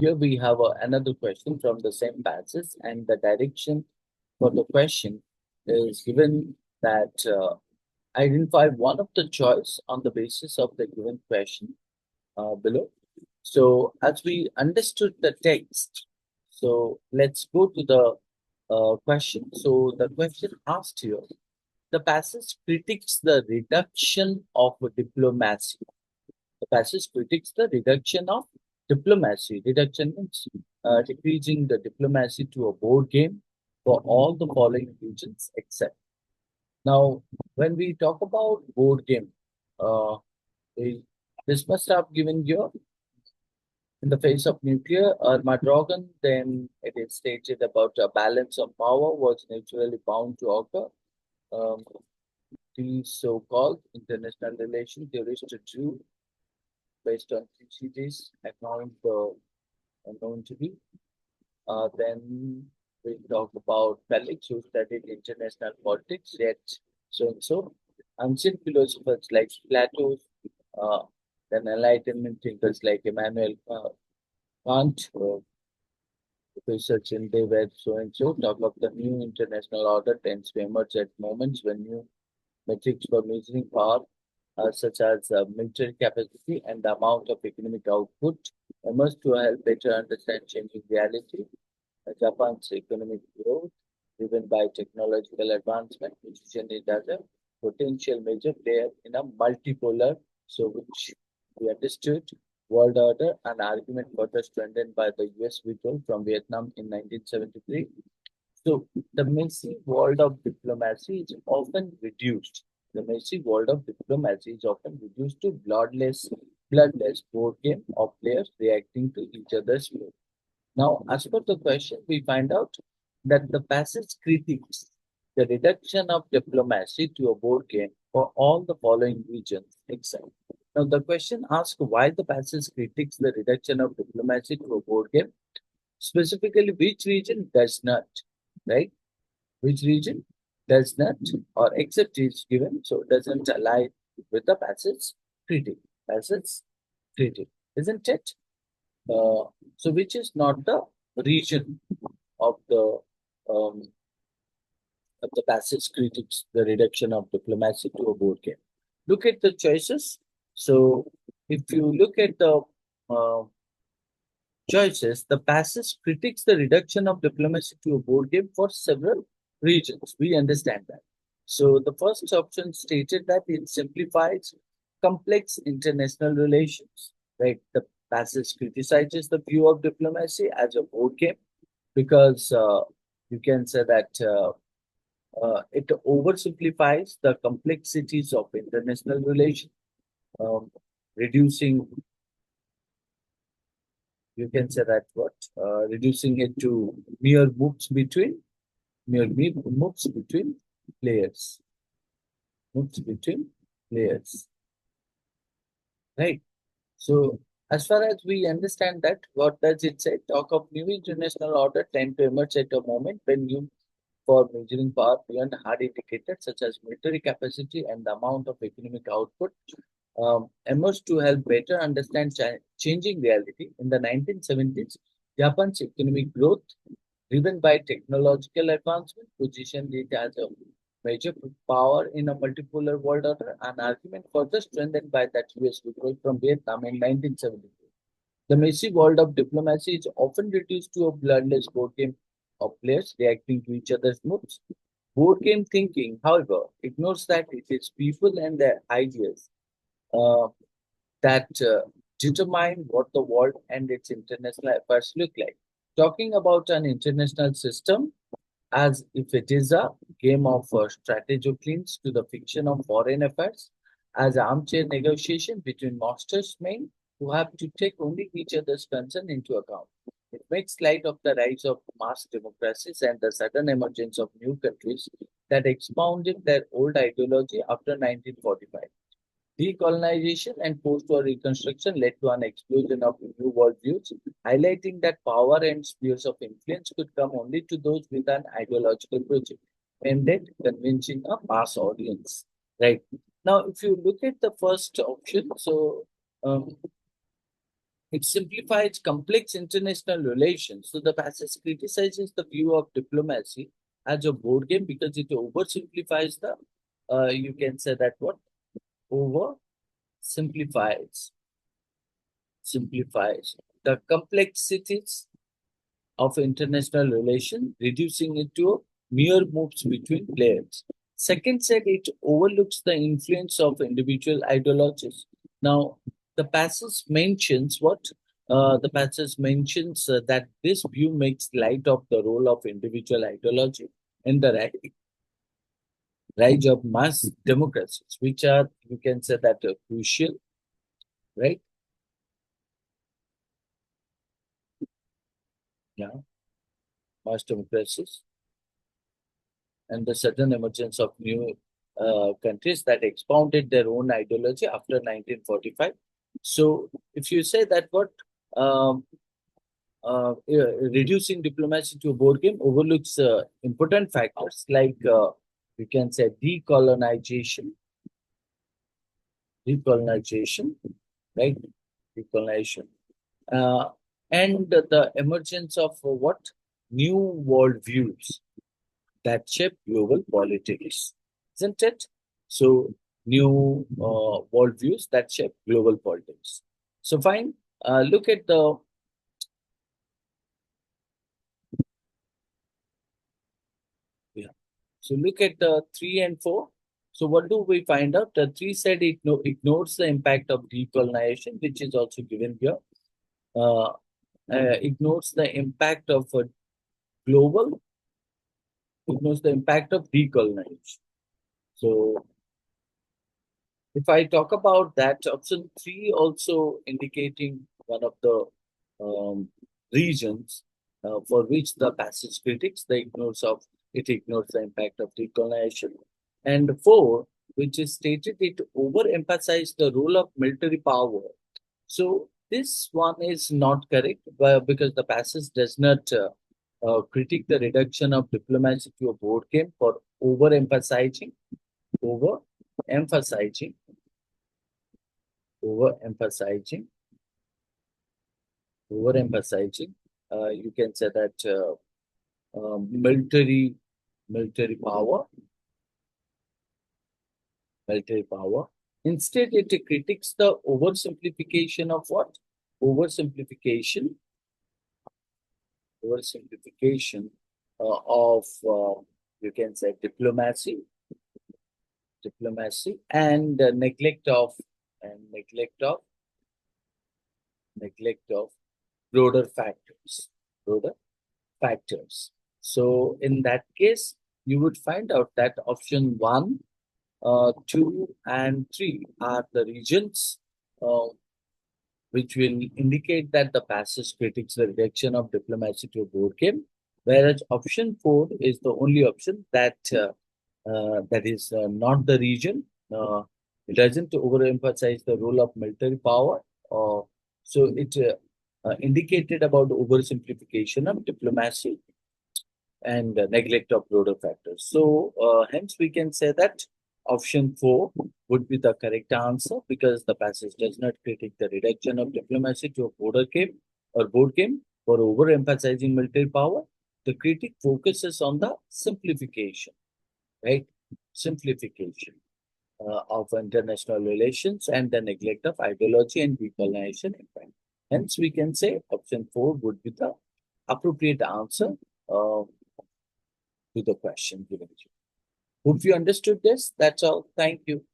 Here we have another question from the same passage, and the direction for the question is given that identify one of the choice on the basis of the given question below. So, as we understood the text, so let's go to the question. So, the question asked here, the passage critiques the reduction of diplomacy. The passage critiques the reduction of diplomacy. Reduction means decreasing the diplomacy to a board game for all the following regions except. Now, when we talk about board game, uh, eh, this must have given you in the face of nuclear Armageddon, then it is stated about a balance of power was naturally bound to occur. Um, these so-called international relations theorists drew based on theses known to be. Then we talk about Felix, who studied international politics, yet so and so. Ancient philosophers like Plato, uh, then Enlightenment thinkers like Immanuel Kant, research in they were so and so. Talk of the new international order tends to emerge at moments when new metrics for measuring power, such as military capacity and the amount of economic output, emerge to help better understand changing reality. Japan's economic growth, driven by technological advancement, position it as a potential major player in a multipolar, so which we understood, world order, an argument further strengthened by the US withdrawal from Vietnam in 1973. So the messy world of diplomacy is often reduced. The messy world of diplomacy is often reduced to bloodless board game of players reacting to each other's moves. Now, as per the question, we find out that the passage critiques the reduction of diplomacy to a board game for all the following regions except. Now, the question asks why the passage critiques the reduction of diplomacy to a board game, specifically which region does not, right? Which region does not or except is given, so doesn't align with the passage critique. Passage critique, isn't it? Uh, so which is not the region of um, the passage critics the reduction of diplomacy to a board game. Look at the choices. So if you look at the uh, choices, the passage critiques the reduction of diplomacy to a board game for several reasons. We understand that. So the first option stated that it simplifies complex international relations. Right, the passage criticizes the view of diplomacy as a board game because you can say that it oversimplifies the complexities of international relations, um, reducing, you can say that what, reducing it to mere moves between players, moves between players, right? So, as far as we understand that, what does it say? Talk of new international order tend to emerge at a moment when you for measuring power beyond hard indicators such as military capacity and the amount of economic output emerged to help better understand changing reality. In the 1970s, Japan's economic growth, driven by technological advancement, positioned it as a major power in a multipolar world order, an argument further strengthened by that US withdrawal from Vietnam in 1973. The messy world of diplomacy is often reduced to a bloodless board game of players reacting to each other's moves. Board game thinking, however, ignores that it is people and their ideas uh, that determine what the world and its international affairs look like. Talking about an international system as if it is a game of strategy clings to the fiction of foreign affairs as armchair negotiation between masters main who have to take only each other's concern into account. It makes light of the rise of mass democracies and the sudden emergence of new countries that expounded their old ideology after 1945. Decolonization and post-war reconstruction led to an explosion of new worldviews, highlighting that power and spheres of influence could come only to those with an ideological project aimed at convincing a mass audience. Right. Now, if you look at the first option, so um, It simplifies complex international relations. So the passage criticizes the view of diplomacy as a board game because it oversimplifies the, you can say that what? Oversimplifies, simplifies the complexities of international relations, reducing it to mere moves between players. Second said it overlooks the influence of individual ideologies. Now, the passage mentions what? The passage mentions that this view makes light of the role of individual ideology in the rise of mass democracies, which are, you can say that, crucial, right? Yeah, mass democracies and the sudden emergence of new countries that expounded their own ideology after 1945. So, if you say that what um, reducing diplomacy to a board game overlooks important factors like you can say decolonization, right? Decolonization, uh, and the emergence of what new world views that shape global politics, isn't it? So, new worldviews that shape global politics. So, fine. Look at the, yeah. So, look at the 3 and 4. So, what do we find out? The 3 said it ignores the impact of decolonization, which is also given here. Uh, ignores the impact of global, ignores the impact of decolonization. So, if I talk about that, option three also indicating one of the um, reasons for which the passage critics the ignores of it ignores the impact of decolonization, and four, which is stated it overemphasized the role of military power. So this one is not correct because the passage does not critique the reduction of diplomacy to a board game for overemphasizing, overemphasizing overemphasizing, overemphasizing. You can say that military power, military power. Instead, it critiques the oversimplification of what? Oversimplification, oversimplification of you can say diplomacy, and neglect of neglect of broader factors, broader factors. So in that case, you would find out that option one, two, and three are the regions uh, which will indicate that the passage critiques the reduction of diplomacy to a board game, whereas option four is the only option that is not the region. It doesn't overemphasize the role of military power. So it indicated about oversimplification of diplomacy and neglect of broader factors. So, hence we can say that option four would be the correct answer because the passage does not critique the reduction of diplomacy to a border game or board game for overemphasizing military power. The critic focuses on the simplification, right? Simplification of international relations and the neglect of ideology and decolonization impact. Hence, we can say option four would be the appropriate answer uh, to the question given to you. Hope you understood this. That's all. Thank you.